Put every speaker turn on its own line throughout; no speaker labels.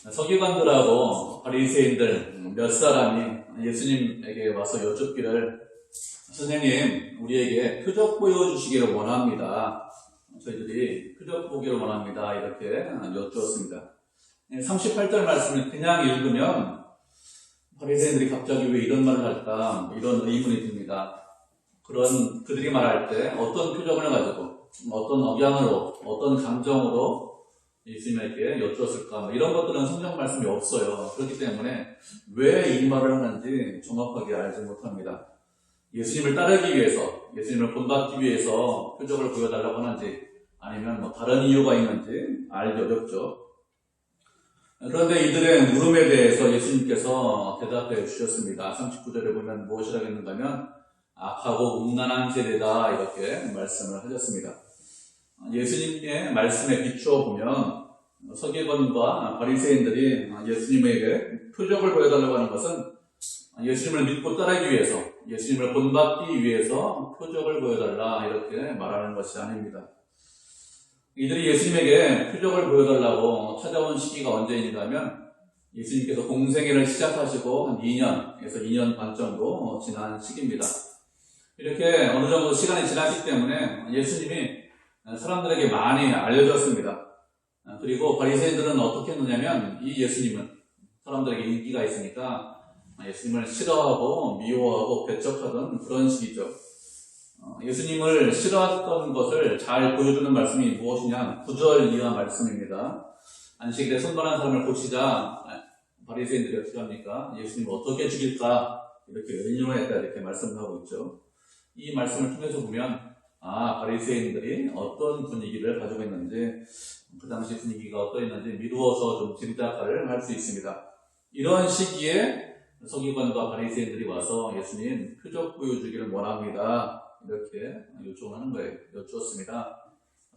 서기관들하고 바리새인들 몇 사람이 예수님에게 와서 여쭙기를, 선생님, 우리에게 표적 보여주시기를 원합니다. 저희들이 표적 보기를 원합니다. 이렇게 여쭈었습니다. 38절 말씀을 그냥 읽으면 바리새인들이 갑자기 왜 이런 말을 할까, 이런 의문이 듭니다. 그들이 말할 때 어떤 표정을 가지고, 어떤 억양으로, 어떤 감정으로 예수님에게 여쭈었을까, 이런 것들은 성경 말씀이 없어요. 그렇기 때문에 왜 이 말을 하는지 정확하게 알지 못합니다. 예수님을 따르기 위해서, 예수님을 본받기 위해서 표적을 보여달라고 하는지, 아니면 다른 이유가 있는지 알기 어렵죠. 그런데 이들의 물음에 대해서 예수님께서 대답해 주셨습니다. 39절에 보면 무엇이라고 했는가 하면, 악하고 음란한 세대다, 이렇게 말씀을 하셨습니다. 예수님의 말씀에 비추어 보면 서기관과 바리새인들이 예수님에게 표적을 보여달라고 하는 것은 예수님을 믿고 따르기 위해서, 예수님을 본받기 위해서 표적을 보여달라, 이렇게 말하는 것이 아닙니다. 이들이 예수님에게 표적을 보여달라고 찾아온 시기가 언제인가 하면, 예수님께서 공생애를 시작하시고 한 2년에서 2년 반 정도 지난 시기입니다. 이렇게 어느 정도 시간이 지났기 때문에 예수님이 사람들에게 많이 알려졌습니다. 그리고 바리새인들은 어떻게 했느냐면, 이 예수님은 사람들에게 인기가 있으니까 예수님을 싫어하고 미워하고 배척하던 그런 시기죠. 예수님을 싫어했던 것을 잘 보여주는 말씀이 무엇이냐, 9절 이하 말씀입니다. 안식일에 손발한 사람을 고치자 바리새인들이 어떻게 합니까? 예수님을 어떻게 죽일까, 이렇게 의논했다, 이렇게 말씀을 하고 있죠. 이 말씀을 통해서 보면 바리새인들이 어떤 분위기를 가지고 있는지, 그 당시 분위기가 어떠했는지 미루어서 좀 짐작을 할 수 있습니다. 이런 시기에 서기관과 바리새인들이 와서 예수님 표적 보여주기를 원합니다, 이렇게 요청하는 거예요. 여쭈었습니다.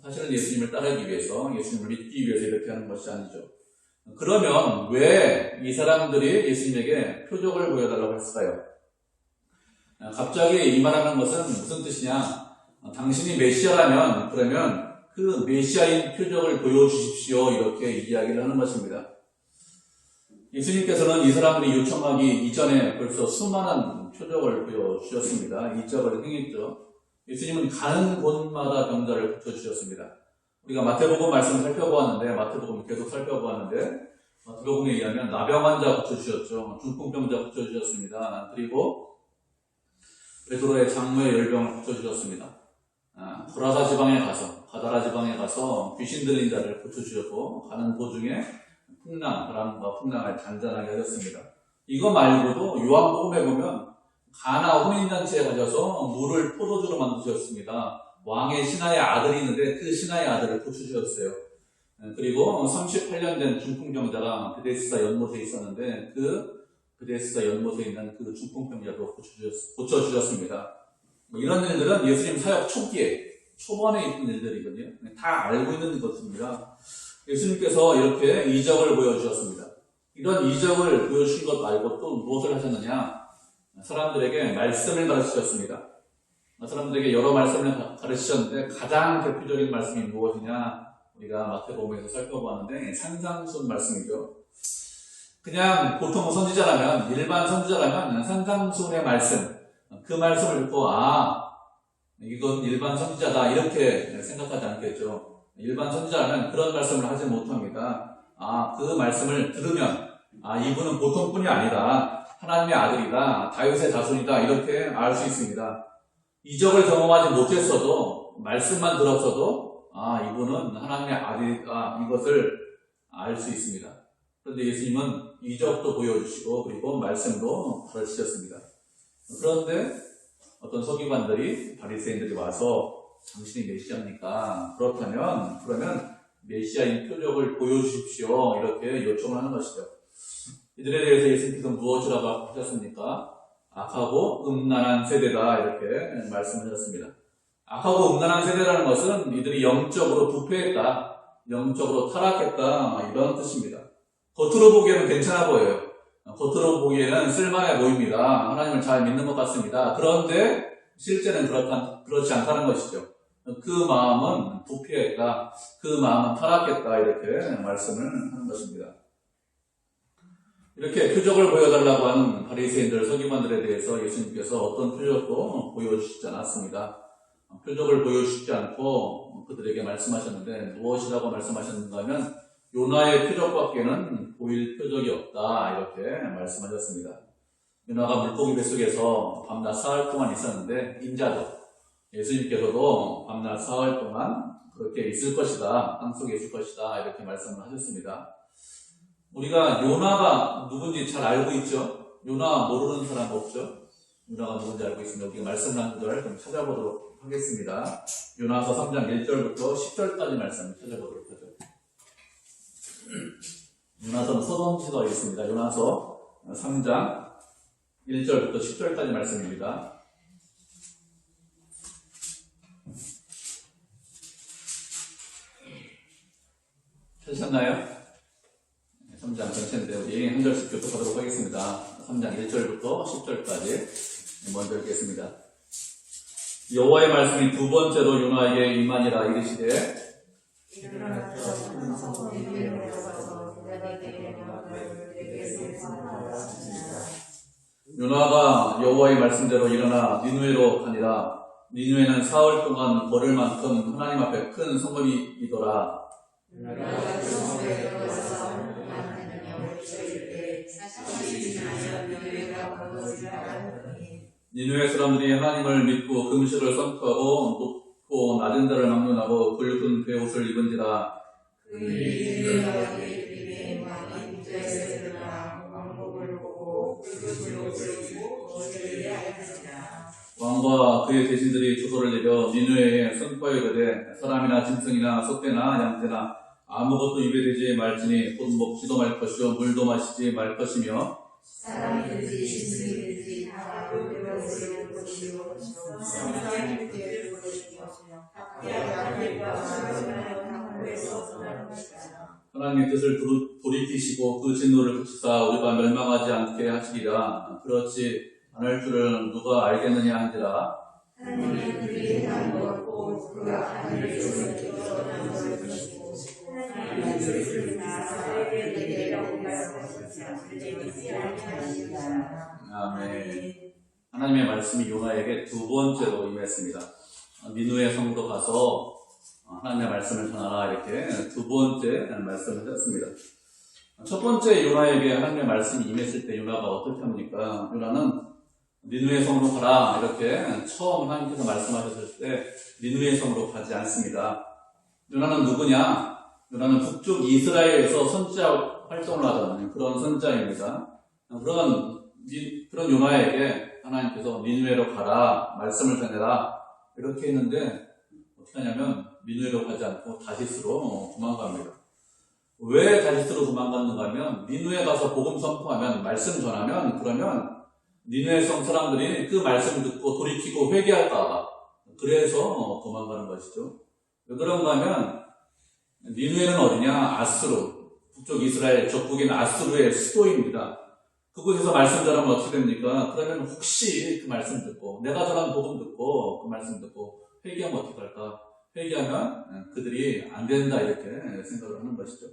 사실은 예수님을 따르기 위해서, 예수님을 믿기 위해서 이렇게 하는 것이 아니죠. 그러면 왜 이 사람들이 예수님에게 표적을 보여달라고 했을까요? 갑자기 이 말하는 것은 무슨 뜻이냐? 당신이 메시아라면 그러면 그 메시아인 표적을 보여주십시오, 이렇게 이야기를 하는 것입니다. 예수님께서는 이 사람들이 요청하기 이전에 벌써 수많은 표적을 보여주셨습니다. 이적을 행했죠. 예수님은 가는 곳마다 병자를 고쳐주셨습니다. 우리가 마태복음 말씀을 살펴보았는데, 마태복음 계속 살펴보았는데, 마태복음에 의하면 나병 환자 고쳐주셨죠. 중풍병자 고쳐주셨습니다. 그리고 베드로의 장모의 열병을 고쳐주셨습니다. 고라사 지방에 가서, 가다라 지방에 가서 귀신 들린 자를 고쳐주셨고, 가는 도중에 바람과 풍랑을 잔잔하게 하셨습니다. 이거 말고도 요한복음에 보면 가나 혼인잔치에 가셔서 물을 포도주로 만드셨습니다. 왕의 신하의 아들이 있는데 그 신하의 아들을 고쳐주셨어요. 그리고 38년 된 중풍병자가 베데스다 연못에 있었는데, 그 베데스다 연못에 있는 그 중풍병자도 고쳐주셨습니다. 이런 일들은 예수님 사역 초반에 있던 일들이거든요. 다 알고 있는 것입니다. 예수님께서 이렇게 이적을 보여주셨습니다. 이런 이적을 보여주신 것 말고 또 무엇을 하셨느냐? 사람들에게 말씀을 가르치셨습니다. 사람들에게 여러 말씀을 가르치셨는데 가장 대표적인 말씀이 무엇이냐? 우리가 마태복음에서 살펴보았는데 산상순 말씀이죠. 그냥 보통 선지자라면, 일반 선지자라면 산상순의 말씀, 그 말씀을 듣고 이건 일반 선지자다, 이렇게 생각하지 않겠죠. 일반 선지자라면 그런 말씀을 하지 못합니다. 그 말씀을 들으면 이분은 보통 분이 아니라 하나님의 아들이다, 다윗의 자손이다, 이렇게 알 수 있습니다. 이적을 경험하지 못했어도, 말씀만 들었어도 이분은 하나님의 아들이다, 이것을 알 수 있습니다. 그런데 예수님은 이적도 보여주시고 그리고 말씀도 가르치셨습니다. 그런데 어떤 서기관들이, 바리새인들이 와서 당신이 메시아입니까? 그러면 메시아인 표적을 보여주십시오, 이렇게 요청을 하는 것이죠. 이들에 대해서 예수님께서 무엇이라고 하셨습니까? 악하고 음란한 세대다, 이렇게 말씀하셨습니다. 악하고 음란한 세대라는 것은 이들이 영적으로 부패했다, 영적으로 타락했다, 이런 뜻입니다. 겉으로 보기에는 괜찮아 보여요. 겉으로 보기에는 쓸만해 보입니다. 하나님을 잘 믿는 것 같습니다. 그런데 실제는 그렇지 않다는 것이죠. 그 마음은 부패했다, 그 마음은 타락했다, 이렇게 말씀을 하는 것입니다. 이렇게 표적을 보여달라고 하는 바리새인들, 서기관들에 대해서 예수님께서 어떤 표적도 보여주시지 않았습니다. 표적을 보여주시지 않고 그들에게 말씀하셨는데 무엇이라고 말씀하셨는가 하면 요나의 표적밖에는 보일 표적이 없다 이렇게 말씀하셨습니다. 요나가 물고기 뱃속에서 밤낮 사흘 동안 있었는데 인자도 예수님께서도 밤낮 사흘 동안 그렇게 있을 것이다, 땅속에 있을 것이다 이렇게 말씀을 하셨습니다. 우리가 요나가 누군지 잘 알고 있죠? 요나 모르는 사람 없죠? 요나가 누군지 알고 있습니다. 우리가 말씀한 구절 좀 찾아보도록 하겠습니다. 요나서 3장 1절부터 10절까지 말씀 찾아보도록 하죠. 요나서는 서론지가 있습니다. 요나서 3장 1절부터 10절까지 말씀입니다. 찾으셨나요? 3장 전체인데 우리 한 절씩 교독하도록 하겠습니다. 3장 1절부터 10절까지 먼저 읽겠습니다. 여호와의 말씀이 두 번째로 요나에게 임하니라. 이르시되 요나가 여호와의 말씀대로 일어나 니느웨로 가니라. 니느웨는 사흘 동안 걸을 만큼 하나님 앞에 큰 성읍이더라. 니느웨 사람들이 하나님을 믿고 금식을 선포하고 높고 낮은 자를 막론하고 굵은 베옷을 입은지라. 왕과 그의 대신들이 주소를 내려 니느웨에 선포하여 이르되 사람이나 짐승이나 소떼나 양떼나 아무것도 입에 대지 말지니 곧 먹지도 말 것이요 물도 마시지 말 것이며
사람이든지 짐승이든지 다 물을 먹을 것이요 사람이 되을 것이며
하나님의 뜻을 돌이키시고 그 진노를 그치사 우리가 멸망하지 않게 하시리라. 그렇지 않을 줄은 누가 알겠느냐 한지라.
하나님이 그들이 행한 것고 그가 하늘에서 내려오는 것이고 하나님의 뜻을 사람에게 내려오는 것이지 않게 하시리라.
아멘. 하나님의 말씀이 요나에게 두 번째로 임했습니다. 니느웨 성으로 가서 하나님의 말씀을 전하라 이렇게 두 번째 말씀을 하셨습니다. 첫 번째 요나에게 하나님의 말씀이 임했을 때 요나가 어떻게 합니까? 요나는 니느웨 성으로 가라 이렇게 처음 하나님께서 말씀하셨을 때 니느웨 성으로 가지 않습니다. 요나는 누구냐? 요나는 북쪽 이스라엘에서 선지자 활동을 하던 그런 선지자입니다. 그런 요나에게 하나님께서 니느웨로 가라 말씀을 전해라 이렇게 했는데 어떻게 하냐면 니느웨로 가지 않고 다시스로 도망갑니다. 왜 다시스로 도망갔는가 하면 니느웨 가서 복음 선포하면 말씀 전하면 그러면 니느웨 성 사람들이 그 말씀을 듣고 돌이키고 회개할까 그래서 도망가는 것이죠. 왜 그런가 하면 니느웨는 어디냐? 아수르 북쪽 이스라엘 적국인 아수르의 수도입니다. 그곳에서 말씀 전하면 어떻게 됩니까? 그러면 혹시 그 말씀 듣고 내가 전한 복음 듣고 그 말씀 듣고 회개하면 어떻게 할까? 회개하면 그들이 안 된다 이렇게 생각을 하는 것이죠.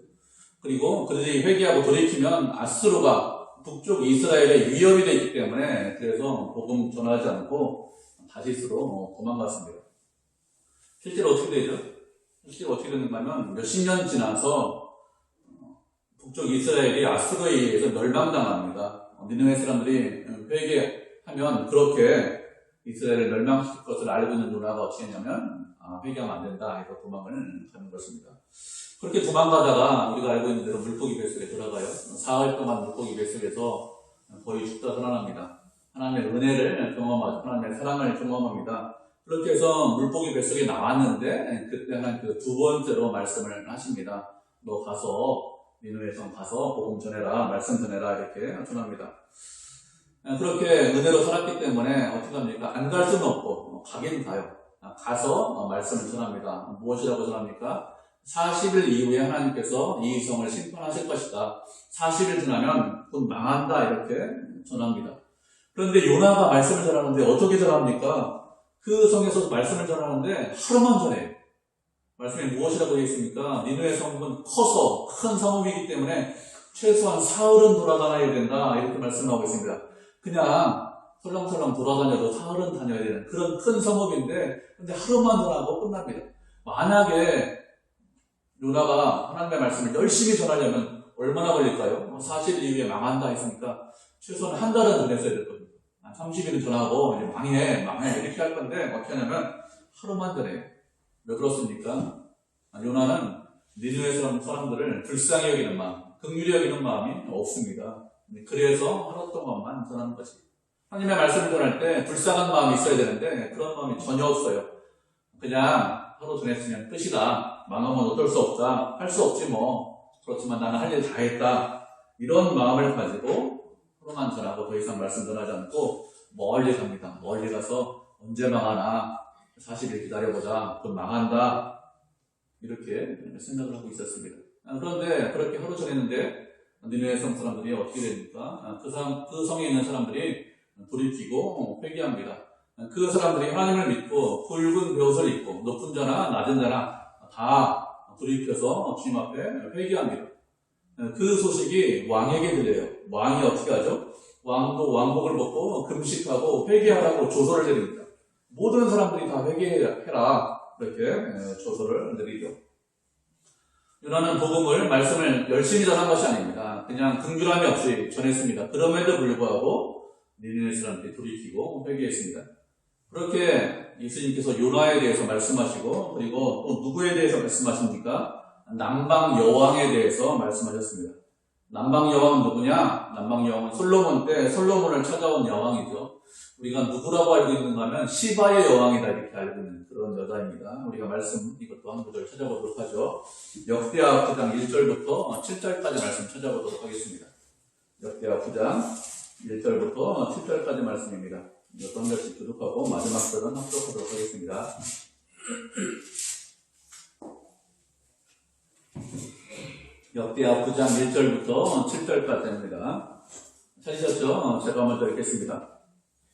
그리고 그들이 회개하고 돌이키면 아수르가 북쪽 이스라엘에 위협이 되기 때문에 그래서 복음 전하지 않고 다시스로 도망갔습니다. 실제로 어떻게 되죠? 실제로 어떻게 되는가 하면 몇십 년 지나서 북쪽 이스라엘이 아수르에 의해서 멸망당합니다. 니느웨 사람들이 회개하면 그렇게 이스라엘을 멸망시킬 것을 알고 있는 요나가 어떻게 했냐면 회개하면 안 된다 해서 도망을 가는 것입니다. 그렇게 도망가다가 우리가 알고 있는 대로 물고기 뱃속에 들어가요. 사흘 동안 물고기 뱃속에서 거의 죽다 살아납니다. 하나님의 은혜를 경험하죠. 하나님의 사랑을 경험합니다. 그렇게 해서 물고기 뱃속에 나왔는데 그때 하나님 두 번째로 말씀을 하십니다. 너 가서 니느웨 성 가서 복음 전해라, 말씀 전해라 이렇게 전합니다. 그렇게 은혜로 살았기 때문에 어떻게 합니까? 안 갈 수는 없고 가긴 가요. 가서 말씀을 전합니다. 무엇이라고 전합니까? 40일 이후에 하나님께서 이 성을 심판하실 것이다. 40일 지나면 곧 망한다 이렇게 전합니다. 그런데 요나가 말씀을 전하는데 어떻게 전합니까? 그 성에서 말씀을 전하는데 하루만 전해요. 말씀에 무엇이라고 되어 있습니까? 니느웨 성은 커서 큰 성읍이기 때문에 최소한 사흘은 돌아다녀야 된다 이렇게 말씀하고 있습니다. 그냥 설렁설렁 돌아다녀도 사흘은 다녀야 되는 그런 큰 성읍인데 근데 하루만 전하고 끝납니다. 만약에 요나가 하나님의 말씀을 열심히 전하려면 얼마나 걸릴까요? 40일 이후에 망한다 했으니까 최소한 한 달은 보냈어야 될 겁니다. 30일은 전하고 이제 망해 이렇게 할 건데 어떻게 하냐면 하루만 전해요. 왜 그렇습니까? 요나는 니느웨 사람들을 불쌍히 여기는 마음, 긍휼히 여기는 마음이 없습니다. 그래서 하루 동안만 전하는 거지. 하나님의 말씀을 전할 때 불쌍한 마음이 있어야 되는데 그런 마음이 전혀 없어요. 그냥 하루 전했으면 끝이다. 망하면 어쩔 수 없다. 할 수 없지 뭐. 그렇지만 나는 할 일 다 했다. 이런 마음을 가지고 하루만 전하고 더 이상 말씀 전하지 않고 멀리 갑니다. 멀리 가서 언제 망하나 40일 기다려보자. 그럼 망한다. 이렇게 생각을 하고 있었습니다. 그런데 그렇게 하루 전했는데 니느웨 성 사람들이 어떻게 됩니까? 그 성에 있는 사람들이 돌이키고 회개합니다. 그 사람들이 하나님을 믿고 굵은 벼옷을 입고 높은 자나 낮은 자나 다 돌이켜서 주님 앞에 회개합니다. 그 소식이 왕에게 들려요. 왕이 어떻게 하죠? 왕도 왕복을 벗고 금식하고 회개하라고 조서를 내립니다. 모든 사람들이 다 회개해라 이렇게 조서를 내리죠. 요나는 복음을 말씀을 열심히 전한 것이 아닙니다. 그냥 긍휼함이 없이 전했습니다. 그럼에도 불구하고 니느웨 사람들이 돌이키고 회개했습니다. 그렇게 예수님께서 요나에 대해서 말씀하시고 그리고 또 누구에 대해서 말씀하십니까? 남방 여왕에 대해서 말씀하셨습니다. 남방 여왕은 누구냐? 남방 여왕은 솔로몬 때 솔로몬을 찾아온 여왕이죠. 우리가 누구라고 알고 있는가 하면 시바의 여왕이다 이렇게 알고 있는 그런 여자입니다. 우리가 말씀 이것도 한 구절 찾아보도록 하죠. 역대하 9장 1절부터 7절까지 말씀 찾아보도록 하겠습니다. 역대하 9장 1절부터 7절까지 말씀입니다. 어떤 절씩 교독하고 마지막 절은 합독하도록 하겠습니다. 역대하 9장 1절부터 7절까지입니다. 찾으셨죠? 제가 먼저 읽겠습니다.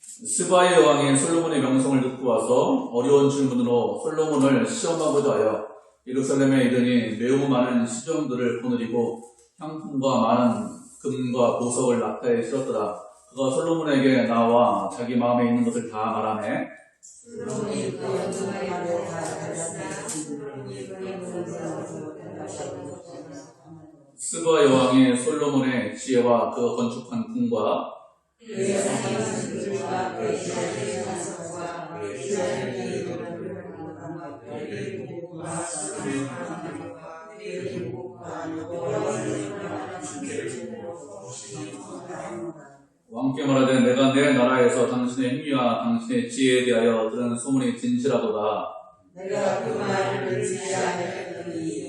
스바의 여왕이 솔로몬의 명성을 듣고 와서 어려운 질문으로 솔로몬을 시험하고자 하여 예루살렘에 이르니 매우 많은 시종들을 거느리고 향품과 많은 금과 보석을 낙타에 실었더라. 그가 솔로몬에게 나와 자기 마음에 있는 것을 다 말하네. 스바 여왕이 솔로몬의 지혜와 그 건축한 궁과 왕께 말하되 내가 내 나라에서 당신의 행위와 당신의 지혜에 대하여 들은 소문이 진실하도다.
내가 그 말을 듣지 않으니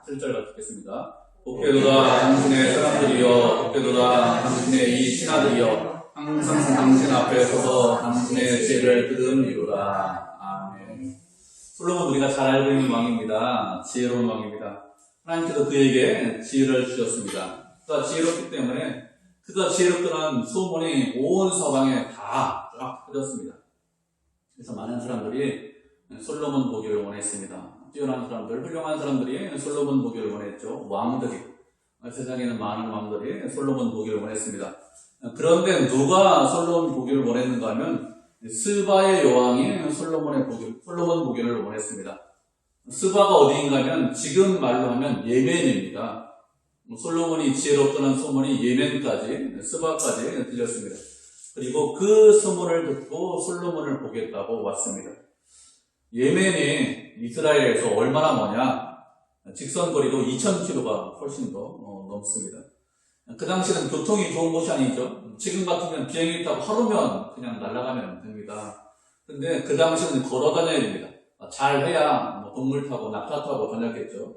실절 듣겠습니다. 복되도다 당신의 사람들이여, 복되도다 당신의 이 신하들이여, 항상 당신 앞에 서서 당신의 지혜를 들음이로다. 아멘. 솔로몬 우리가 잘 알고 있는 왕입니다. 지혜로운 왕입니다. 하나님께서 그에게 지혜를 주셨습니다. 그가 지혜롭기 때문에 그가 지혜롭다는 소문이 온 서방에 다 쫙 퍼졌습니다. 그래서 많은 사람들이 솔로몬 보기를 원했습니다. 뛰어난 사람들, 훌륭한 사람들이 솔로몬 보기를 원했죠. 왕들이, 세상에는 많은 왕들이 솔로몬 보기를 원했습니다. 그런데 누가 솔로몬 보기를 원했는가 하면 스바의 여왕이 솔로몬 보기를 원했습니다. 스바가 어디인가 하면 지금 말로 하면 예멘입니다. 솔로몬이 지혜롭다는 소문이 예멘까지, 스바까지 들렸습니다. 그리고 그 소문을 듣고 솔로몬을 보겠다고 왔습니다. 예멘이 이스라엘에서 얼마나 머냐? 직선거리로 2,000km가 훨씬 더 넘습니다. 그 당시는 교통이 좋은 곳이 아니죠. 지금 같으면 비행기 타고 하루면 그냥 날아가면 됩니다. 근데 그 당시는 걸어 다녀야 됩니다. 잘 해야 동물 타고 낙타 타고 다녔겠죠.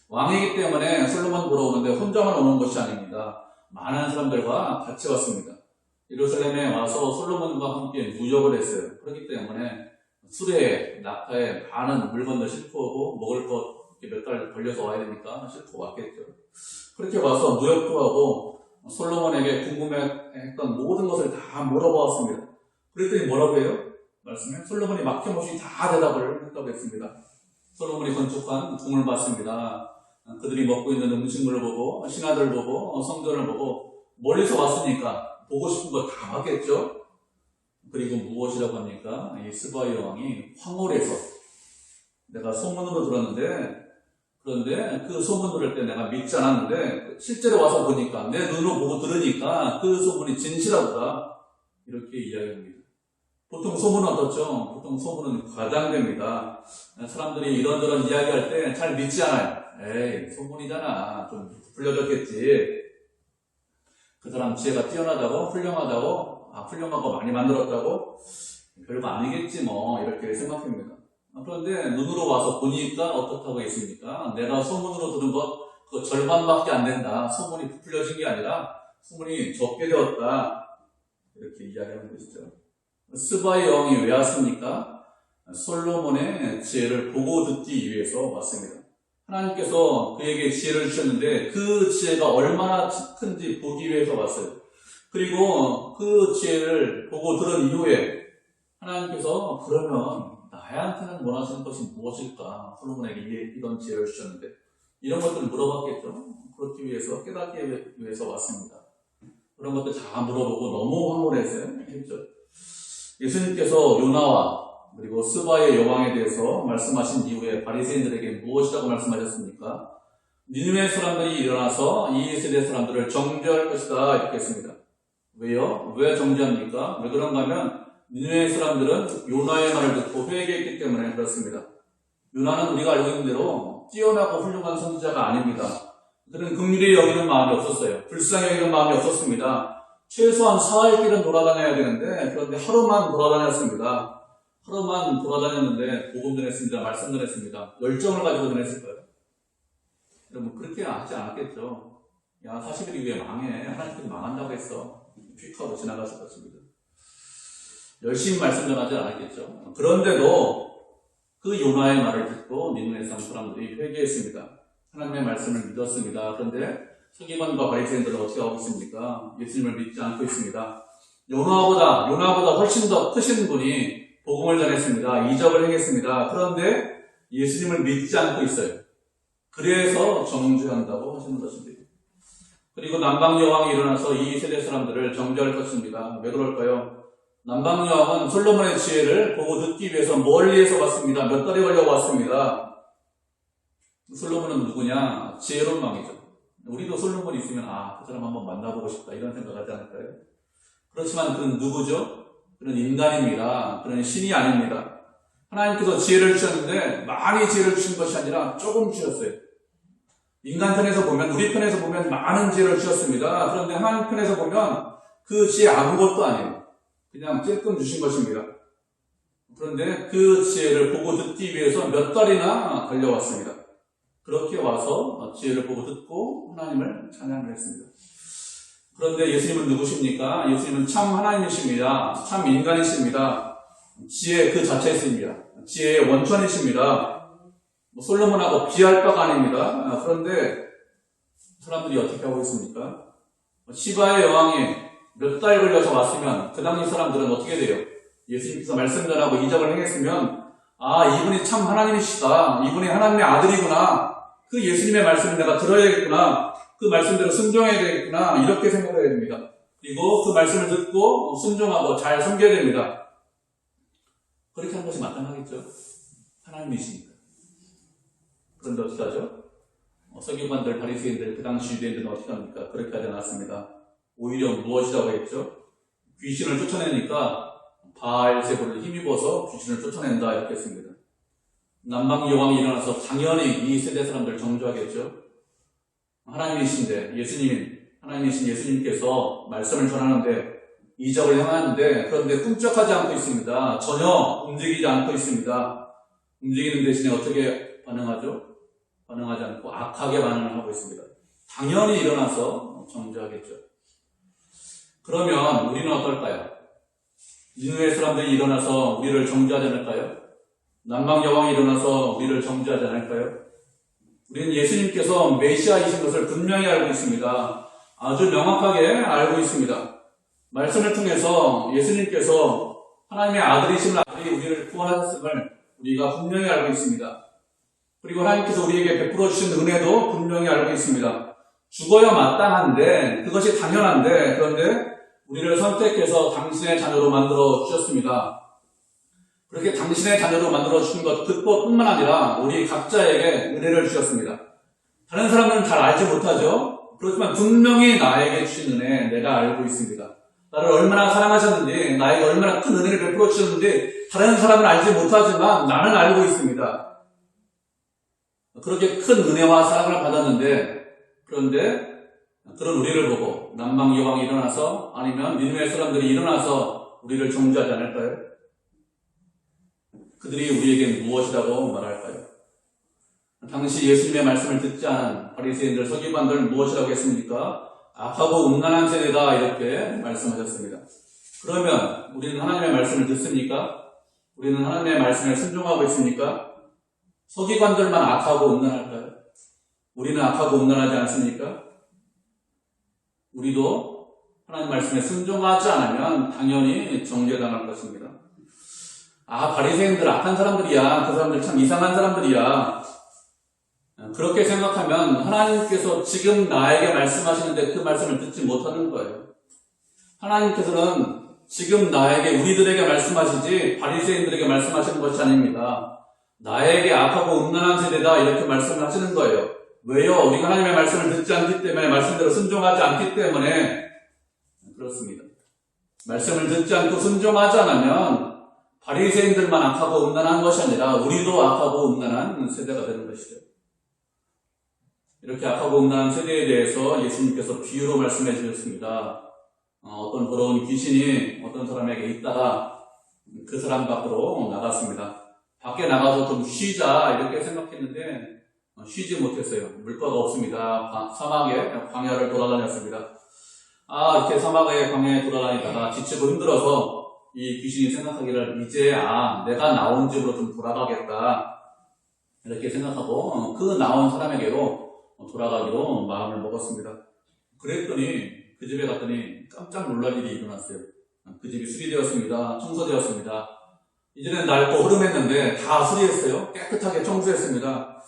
왕이기 때문에 솔로몬 보러 오는데 혼자만 오는 것이 아닙니다. 많은 사람들과 같이 왔습니다. 예루살렘에 와서 솔로몬과 함께 무역을 했어요. 그렇기 때문에 수레에, 낙타에 많은 물건도 싣고 오고 먹을 것 몇 달 걸려서 와야 되니까 싣고 왔겠죠. 그렇게 와서 무역도 하고 솔로몬에게 궁금해했던 모든 것을 다 물어보았습니다. 그랬더니 뭐라고 해요? 말씀에 솔로몬이 막힘없이 다 대답을 했다고 했습니다. 솔로몬이 건축한 궁을 봤습니다. 그들이 먹고 있는 음식물을 보고 신하들을 보고 성전을 보고 멀리서 왔으니까 보고 싶은 거 다 봤겠죠. 그리고 무엇이라고 합니까? 이 스바의 왕이 황홀해서 내가 소문으로 들었는데 그런데 그 소문 들을 때 내가 믿지 않았는데 실제로 와서 보니까 내 눈으로 보고 들으니까 그 소문이 진실하다 이렇게 이야기합니다. 보통 소문은 어떻죠? 보통 소문은 과장됩니다. 사람들이 이런저런 이야기할 때 잘 믿지 않아요. 에이 소문이잖아 좀 부풀려졌겠지. 그 사람 지혜가 뛰어나다고 훌륭하다고 훌륭하고 많이 만들었다고 별거 아니겠지 뭐 이렇게 생각합니다. 그런데 눈으로 와서 보니까 어떻다고 했습니까? 내가 소문으로 들은 것 그 절반밖에 안 된다. 소문이 부풀려진 게 아니라 소문이 적게 되었다. 이렇게 이야기하는 것이죠. 스바의 왕이 왜 왔습니까? 솔로몬의 지혜를 보고 듣기 위해서 왔습니다. 하나님께서 그에게 지혜를 주셨는데 그 지혜가 얼마나 큰지 보기 위해서 왔어요. 그리고 그 지혜를 보고 들은 이후에 하나님께서 그러면 나한테는 원하시는 것이 무엇일까? 솔로몬에게 이런 지혜를 주셨는데 이런 것들을 물어봤겠죠. 그렇기 위해서 깨닫기 위해서 왔습니다. 그런 것들 다 물어보고 너무 황홀해서 했죠. 예수님께서 요나와 그리고 스바의 여왕에 대해서 말씀하신 이후에 바리새인들에게 무엇이라고 말씀하셨습니까? 니느웨 사람들이 일어나서 이 세대 사람들을 정죄할 것이다 이렇게 했습니다. 왜요? 왜 정죄합니까? 왜 그런가 하면 니느웨 사람들은 요나의 말을 듣고 회개했기 때문에 그렇습니다. 요나는 우리가 알고 있는 대로 뛰어나고 훌륭한 선지자가 아닙니다. 그들은 긍휼히 여기는 마음이 없었어요. 불쌍히 여기는 마음이 없었습니다. 최소한 사흘 길은 돌아다녀야 되는데 그런데 하루만 돌아다녔습니다. 하루만 돌아다녔는데 복음 전했습니다. 말씀 전했습니다. 열정을 가지고 전했을까요? 여러분 그렇게 하지 않았겠죠. 야 40일 이후에 망해. 하나님께서 망한다고 했어. 휙하고 지나갔을 것입니다. 열심히 말씀 전하지 않았겠죠. 그런데도 그 요나의 말을 듣고 니느웨 사람들이 회개했습니다. 하나님의 말씀을 믿었습니다. 그런데 서기관과 바리새인들은 어떻게 하고 있습니까? 예수님을 믿지 않고 있습니다. 요나보다 훨씬 더 크신 분이 복음을 전했습니다. 이적을 행했습니다. 그런데 예수님을 믿지 않고 있어요. 그래서 정죄한다고 하시는 것입니다. 그리고 남방 여왕이 일어나서 이 세대 사람들을 정죄할 것입니다. 왜 그럴까요? 남방 여왕은 솔로몬의 지혜를 보고 듣기 위해서 멀리에서 왔습니다. 몇 달이 걸려 왔습니다. 솔로몬은 누구냐? 지혜로운 왕이죠. 우리도 솔로몬이 있으면 그 사람 한번 만나보고 싶다 이런 생각하지 않을까요? 그렇지만 그는 누구죠? 그는 인간입니다. 그는 신이 아닙니다. 하나님께서 지혜를 주셨는데 많이 지혜를 주신 것이 아니라 조금 주셨어요. 인간 편에서 보면 우리 편에서 보면 많은 지혜를 주셨습니다. 그런데 하나님 편에서 보면 그 지혜 아무것도 아니에요. 그냥 찔끔 주신 것입니다. 그런데 그 지혜를 보고 듣기 위해서 몇 달이나 달려왔습니다. 그렇게 와서 지혜를 보고 듣고 하나님을 찬양을 했습니다. 그런데 예수님은 누구십니까? 예수님은 참 하나님이십니다. 참 인간이십니다. 지혜 그 자체이십니다. 지혜의 원천이십니다. 솔로몬하고 비할 바가 아닙니다. 그런데 사람들이 어떻게 하고 있습니까? 시바의 여왕이 몇 달 걸려서 왔으면 그 당시 사람들은 어떻게 돼요? 예수님께서 말씀 전하고 이적을 행했으면 이분이 참 하나님이시다. 이분이 하나님의 아들이구나. 그 예수님의 말씀을 내가 들어야겠구나. 그 말씀대로 순종해야 되겠구나. 이렇게 생각해야 됩니다. 그리고 그 말씀을 듣고 순종하고 잘 섬겨야 됩니다. 그렇게 하는 것이 마땅하겠죠. 하나님이시니까. 그런데 어떻게 하죠? 서기관들, 바리새인들, 그 당시 유대인들은 어떻게 합니까? 그렇게 하지 않았습니다. 오히려 무엇이라고 했죠? 귀신을 쫓아내니까 바알세불을 힘입어서 귀신을 쫓아낸다 이렇게 했습니다. 남방 여왕이 일어나서 당연히 이 세대 사람들 정죄하겠죠. 하나님이신데 하나님이신 예수님께서 말씀을 전하는데 이적을 행하는데 그런데 꿈쩍하지 않고 있습니다. 전혀 움직이지 않고 있습니다. 움직이는 대신에 어떻게 반응하죠? 반응하지 않고 악하게 반응을 하고 있습니다. 당연히 일어나서 정죄하겠죠. 그러면 우리는 어떨까요? 니느웨 사람들이 일어나서 우리를 정죄하지 않을까요? 남방 여왕이 일어나서 우리를 정죄하지 않을까요? 우리는 예수님께서 메시아이신 것을 분명히 알고 있습니다. 아주 명확하게 알고 있습니다. 말씀을 통해서 예수님께서 하나님의 아들이신 아들이 우리를 구원하셨음을 우리가 분명히 알고 있습니다. 그리고 하나님께서 우리에게 베풀어 주신 은혜도 분명히 알고 있습니다. 죽어야 마땅한데, 그것이 당연한데, 그런데 우리를 선택해서 당신의 자녀로 만들어 주셨습니다. 그렇게 당신의 자녀로 만들어 주신 것 그것뿐만 아니라 우리 각자에게 은혜를 주셨습니다. 다른 사람들은 잘 알지 못하죠. 그렇지만 분명히 나에게 주신 은혜 내가 알고 있습니다. 나를 얼마나 사랑하셨는지, 나에게 얼마나 큰 은혜를 베풀어 주셨는지 다른 사람은 알지 못하지만 나는 알고 있습니다. 그렇게 큰 은혜와 사랑을 받았는데, 그런데 그런 우리를 보고 난방여왕이 일어나서, 아니면 믿음의 사람들이 일어나서 우리를 정죄하지 않을까요? 그들이 우리에게 무엇이라고 말할까요? 당시 예수님의 말씀을 듣지 않은 바리새인들, 서기관들 무엇이라고 했습니까? 악하고 음란한 세대다, 이렇게 말씀하셨습니다. 그러면 우리는 하나님의 말씀을 듣습니까? 우리는 하나님의 말씀에 순종하고 있습니까? 서기관들만 악하고 음란할까요? 우리는 악하고 음란하지 않습니까? 우리도 하나님 말씀에 순종하지 않으면 당연히 정죄당할 것입니다. 아, 바리새인들 악한 사람들이야. 그 사람들 참 이상한 사람들이야. 그렇게 생각하면 하나님께서 지금 나에게 말씀하시는데 그 말씀을 듣지 못하는 거예요. 하나님께서는 지금 나에게, 우리들에게 말씀하시지 바리새인들에게 말씀하시는 것이 아닙니다. 나에게 악하고 음란한 세대다, 이렇게 말씀을 하시는 거예요. 왜요? 우리가 하나님의 말씀을 듣지 않기 때문에, 말씀대로 순종하지 않기 때문에 그렇습니다. 말씀을 듣지 않고 순종하지 않으면 바리새인들만 악하고 음란한 것이 아니라 우리도 악하고 음란한 세대가 되는 것이죠. 이렇게 악하고 음란한 세대에 대해서 예수님께서 비유로 말씀해 주셨습니다. 어떤 더러운 귀신이 어떤 사람에게 있다가 그 사람 밖으로 나갔습니다. 밖에 나가서 좀 쉬자, 이렇게 생각했는데 쉬지 못했어요. 물가가 없습니다. 사막에 광야를 돌아다녔습니다. 이렇게 사막의 광야에 돌아다니다가 지치고 힘들어서 이 귀신이 생각하기를, 이제 내가 나온 집으로 좀 돌아가겠다, 이렇게 생각하고 그 나온 사람에게로 돌아가기로 마음을 먹었습니다. 그랬더니 그 집에 갔더니 깜짝 놀랄 일이 일어났어요. 그 집이 수리되었습니다. 청소되었습니다. 이제는 낡고 흐름했는데 다 수리했어요. 깨끗하게 청소했습니다.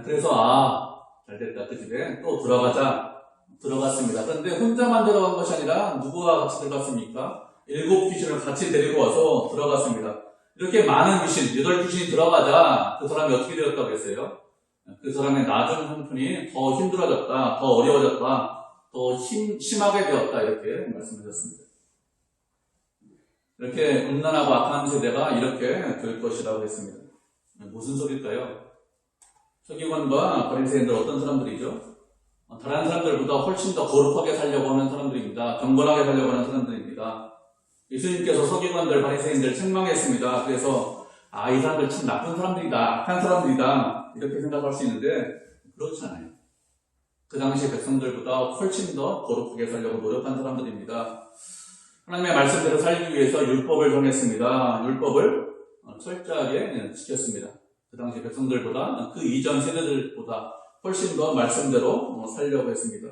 그래서 잘됐다, 그 집에 또 들어가자, 들어갔습니다. 그런데 혼자만 들어간 것이 아니라 누구와 같이 들어갔습니까? 7 귀신을 같이 데리고 와서 들어갔습니다. 이렇게 많은 귀신, 8 귀신이 들어가자 그 사람이 어떻게 되었다고 했어요? 그 사람의 나중 형편이 더 힘들어졌다, 더 어려워졌다, 더 심하게 되었다, 이렇게 말씀하셨습니다. 이렇게 음란하고 악한 세대가 이렇게 될 것이라고 했습니다. 무슨 소리일까요? 서기관과 바리새인들 어떤 사람들이죠? 다른 사람들보다 훨씬 더 거룩하게 살려고 하는 사람들입니다. 경건하게 살려고 하는 사람들입니다. 예수님께서 서기관들, 바리새인들 책망했습니다. 그래서 이 사람들 참 나쁜 사람들이다, 악한 사람들이다, 이렇게 생각할 수 있는데 그렇지 않아요. 그 당시 백성들보다 훨씬 더 거룩하게 살려고 노력한 사람들입니다. 하나님의 말씀대로 살기 위해서 율법을 정했습니다. 율법을 철저하게 지켰습니다. 그 당시 백성들보다, 그 이전 세대들보다 훨씬 더 말씀대로 살려고 했습니다.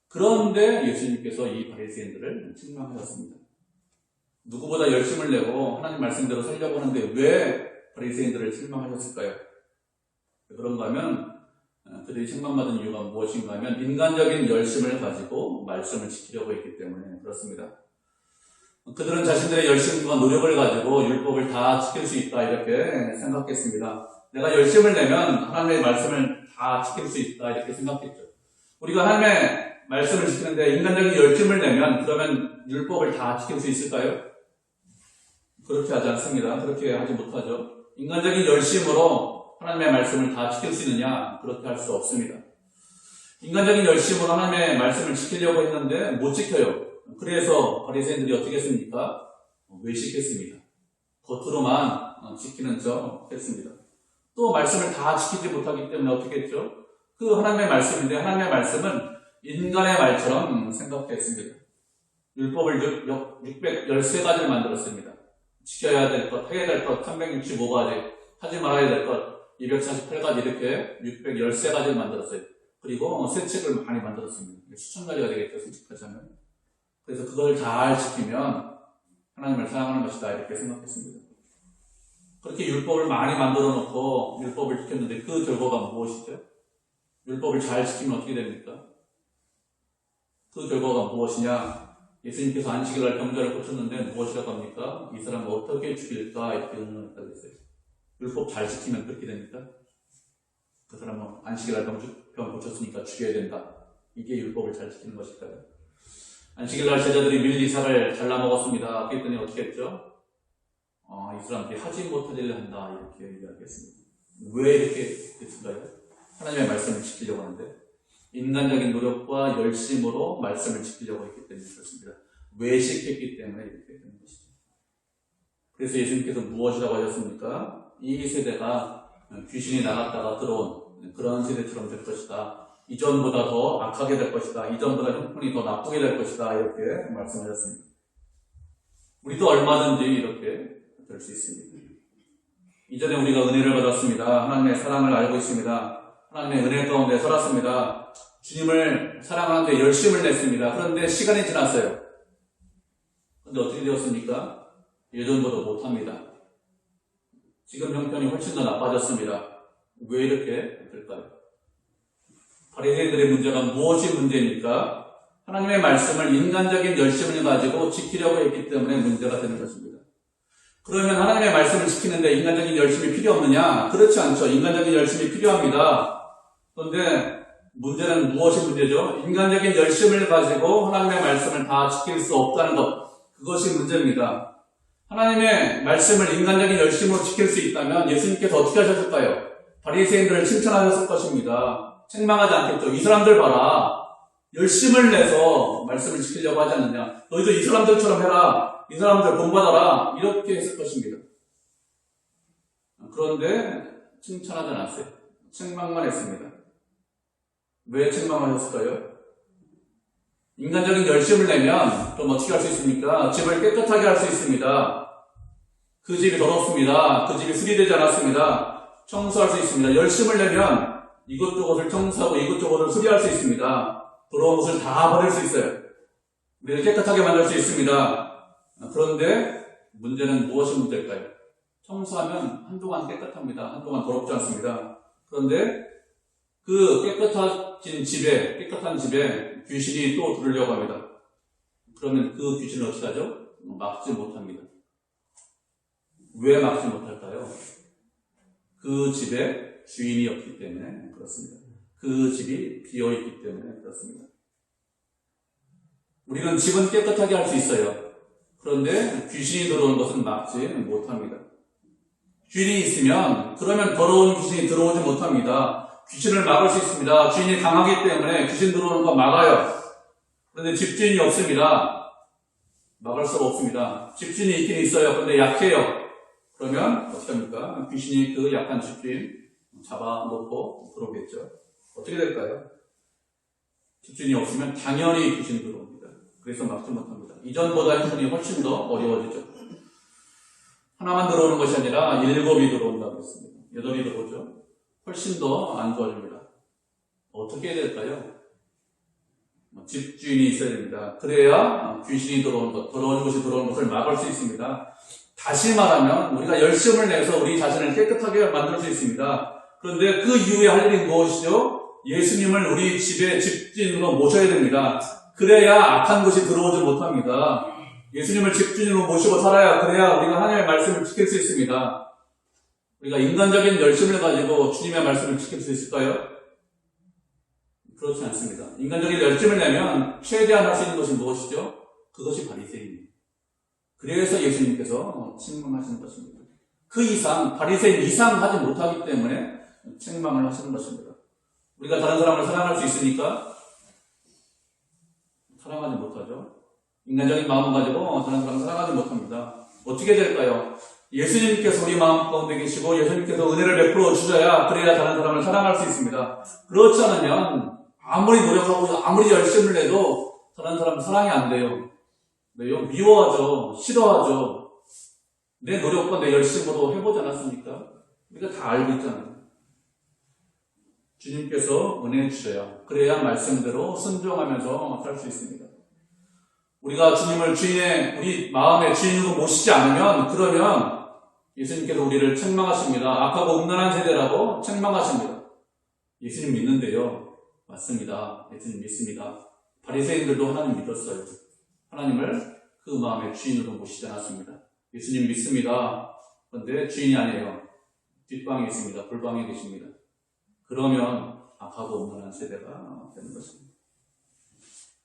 그런데 예수님께서 이 바리새인들을 책망하셨습니다. 누구보다 열심을 내고 하나님 말씀대로 살려고 하는데 왜 바리새인들을 책망하셨을까요? 그런가 하면 그들이 책망받은 이유가 무엇인가 하면 인간적인 열심을 가지고 말씀을 지키려고 했기 때문에 그렇습니다. 그들은 자신들의 열심과 노력을 가지고 율법을 다 지킬 수 있다, 이렇게 생각했습니다. 내가 열심을 내면 하나님의 말씀을 다 지킬 수 있다, 이렇게 생각했죠. 우리가 하나님의 말씀을 지키는데 인간적인 열심을 내면 그러면 율법을 다 지킬 수 있을까요? 그렇게 하지 않습니다. 그렇게 하지 못하죠. 인간적인 열심으로 하나님의 말씀을 다 지킬 수 있느냐? 그렇게 할 수 없습니다. 인간적인 열심으로 하나님의 말씀을 지키려고 했는데 못 지켜요. 그래서 바리새인들이 어떻게 했습니까? 외식했습니다. 겉으로만 지키는 척 했습니다. 또 말씀을 다 지키지 못하기 때문에 어떻게 했죠? 그 하나님의 말씀인데 하나님의 말씀은 인간의 말처럼 생각했습니다. 율법을 613가지를 만들었습니다. 지켜야 될 것, 해야 될 것 365가지, 하지 말아야 될 것 248가지, 이렇게 613가지를 만들었어요. 그리고 새 책을 많이 만들었습니다. 수천 가지가 되겠죠, 솔직하자면. 그래서 그걸 잘 지키면 하나님을 사랑하는 것이다 이렇게 생각했습니다. 그렇게 율법을 많이 만들어 놓고 율법을 지켰는데 그 결과가 무엇이죠? 율법을 잘 지키면 어떻게 됩니까? 그 결과가 무엇이냐? 예수님께서 안식일 날 병자를 고쳤는데 무엇이라고 합니까? 이 사람을 어떻게 죽일까? 이렇게 의문을 가졌어요. 율법 잘 지키면 그렇게 됩니까? 그 사람은 안식일 날 병 고쳤으니까 죽여야 된다. 이게 율법을 잘 지키는 것일까요? 안식일 날 제자들이 밀리사를 잘라 먹었습니다. 그랬더니 어떻게 했죠? 이 사람들이 하지 못할 일을 한다 이렇게 이야기했습니다. 왜 이렇게 했을까요? 하나님의 말씀을 지키려고 하는데 인간적인 노력과 열심으로 말씀을 지키려고 했기 때문에 그렇습니다. 외식했기 때문에 이렇게 되는 것이죠. 그래서 예수님께서 무엇이라고 하셨습니까? 이 세대가 귀신이 나갔다가 들어온 그런 세대처럼 될 것이다. 이전보다 더 악하게 될 것이다. 이전보다 형편이 더 나쁘게 될 것이다. 이렇게 말씀하셨습니다. 우리도 얼마든지 이렇게 될 수 있습니다. 이전에 우리가 은혜를 받았습니다. 하나님의 사랑을 알고 있습니다. 하나님의 은혜 가운데 살았습니다. 주님을 사랑하는데 열심을 냈습니다. 그런데 시간이 지났어요. 그런데 어떻게 되었습니까? 예전보다 못합니다. 지금 형편이 훨씬 더 나빠졌습니다. 왜 이렇게 될까요? 바리새인들의 문제가 무엇이 문제입니까? 하나님의 말씀을 인간적인 열심을 가지고 지키려고 했기 때문에 문제가 되는 것입니다. 그러면 하나님의 말씀을 지키는데 인간적인 열심이 필요 없느냐? 그렇지 않죠. 인간적인 열심이 필요합니다. 그런데 문제는 무엇이 문제죠? 인간적인 열심을 가지고 하나님의 말씀을 다 지킬 수 없다는 것. 그것이 문제입니다. 하나님의 말씀을 인간적인 열심으로 지킬 수 있다면 예수님께서 어떻게 하셨을까요? 바리새인들을 칭찬하셨을 것입니다. 책망하지 않겠죠. 이 사람들 봐라. 열심을 내서 말씀을 지키려고 하지 않느냐. 너희도 이 사람들처럼 해라. 이 사람들 본받아라. 이렇게 했을 것입니다. 그런데 칭찬하지 않았어요. 책망만 했습니다. 왜 책망하셨을까요? 인간적인 열심을 내면 좀 어떻게 할 수 있습니까? 집을 깨끗하게 할 수 있습니다. 그 집이 더럽습니다. 그 집이 수리되지 않았습니다. 청소할 수 있습니다. 열심을 내면 이것저것을 청소하고 이것저것을 수리할 수 있습니다. 더러운 것을 다 버릴 수 있어요. 우리를 깨끗하게 만들 수 있습니다. 그런데 문제는 무엇이 문제일까요? 청소하면 한동안 깨끗합니다. 한동안 더럽지 않습니다. 그런데 그 깨끗한 집에 귀신이 또 들으려고 합니다. 그러면 그 귀신을 어떻게 하죠? 막지 못합니다. 왜 막지 못할까요? 그 집에 주인이 없기 때문에 그렇습니다. 그 집이 비어있기 때문에 그렇습니다. 우리는 집은 깨끗하게 할 수 있어요. 그런데 귀신이 들어오는 것은 막지 못합니다. 주인이 있으면 그러면 더러운 귀신이 들어오지 못합니다. 귀신을 막을 수 있습니다. 주인이 강하기 때문에 귀신 들어오는 거 막아요. 그런데 집주인이 없습니다. 막을 수가 없습니다. 집주인이 있긴 있어요. 그런데 약해요. 그러면 어떻게 합니까? 귀신이 그 약한 집주인 잡아놓고 들어오겠죠. 어떻게 될까요? 집주인이 없으면 당연히 귀신 들어옵니다. 그래서 막지 못합니다. 이전보다 형편이 훨씬 더 어려워지죠. 하나만 들어오는 것이 아니라 7이 들어온다고 했습니다. 8이 들어오죠. 훨씬 더 안 좋아집니다. 어떻게 해야 될까요? 집주인이 있어야 됩니다. 그래야 귀신이 들어오는 것, 더러운 것이 들어오는 것을 막을 수 있습니다. 다시 말하면 우리가 열심을 내서 우리 자신을 깨끗하게 만들 수 있습니다. 그런데 그 이후에 할 일이 무엇이죠? 예수님을 우리 집에 집주인으로 모셔야 됩니다. 그래야 악한 것이 들어오지 못합니다. 예수님을 집주인으로 모시고 살아야 그래야 우리가 하나님의 말씀을 지킬 수 있습니다. 우리가 인간적인 열심을 가지고 주님의 말씀을 지킬 수 있을까요? 그렇지 않습니다. 인간적인 열심을 내면 최대한 할 수 있는 것이 무엇이죠? 그것이 바리새인입니다. 그래서 예수님께서 책망하시는 것입니다. 그 이상, 바리새인 이상 하지 못하기 때문에 책망을 하시는 것입니다. 우리가 다른 사람을 사랑할 수 있으니까 사랑하지 못하죠. 인간적인 마음을 가지고 다른 사람을 사랑하지 못합니다. 어떻게 될까요? 예수님께서 우리 마음 가운데 계시고 예수님께서 은혜를 베풀어 주셔야 그래야 다른 사람을 사랑할 수 있습니다. 그렇지 않으면 아무리 노력하고 아무리 열심을 내도 다른 사람 사랑이 안 돼요. 왜요? 미워하죠. 싫어하죠. 내 노력과 내 열심으로 해보지 않았습니까? 우리가 다 알고 있잖아요. 주님께서 은혜 주셔야 그래야 말씀대로 순종하면서 살 수 있습니다. 우리가 주님을 우리 마음의 주인으로 모시지 않으면, 그러면 예수님께서 우리를 책망하십니다. 악하고 음란한 세대라고 책망하십니다. 예수님 믿는데요. 맞습니다. 예수님 믿습니다. 바리새인들도 하나님 믿었어요. 하나님을 그 마음의 주인으로 모시지 않았습니다. 예수님 믿습니다. 그런데 주인이 아니에요. 뒷방에 있습니다. 불방에 계십니다. 그러면 악하고 음란한 세대가 되는 것입니다.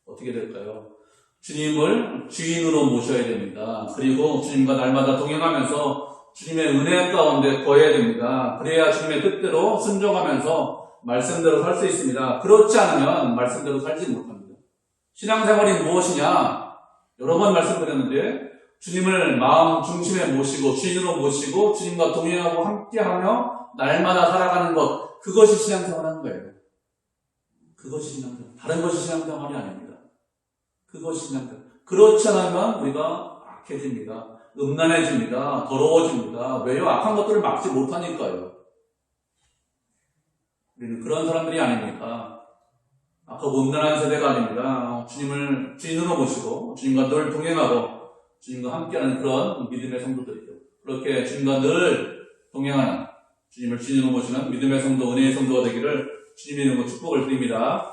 어떻게 될까요? 주님을 주인으로 모셔야 됩니다. 그리고 주님과 날마다 동행하면서 주님의 은혜 가운데 거해야 됩니다. 그래야 주님의 뜻대로 순종하면서 말씀대로 살 수 있습니다. 그렇지 않으면 말씀대로 살지 못합니다. 신앙생활이 무엇이냐? 여러 번 말씀드렸는데 주님을 마음 중심에 모시고 주인으로 모시고 주님과 동행하고 함께하며 날마다 살아가는 것, 그것이 신앙생활하는 거예요. 그것이 신앙생활. 다른 것이 신앙생활이 아닙니다. 그것이 신앙생활. 그렇지 않으면 우리가 악해집니다. 음란해집니다. 더러워집니다. 왜요? 악한 것들을 막지 못하니까요. 우리는 그런 사람들이 아닙니다. 악하고 음란한 세대가 아닙니다. 주님을 주인으로 모시고 주님과 늘 동행하고 주님과 함께하는 그런 믿음의 성도들이죠. 그렇게 주님과 늘 동행하는, 주님을 주인으로 모시는 믿음의 성도, 은혜의 성도가 되기를 주님의 이름으로 축복을 드립니다.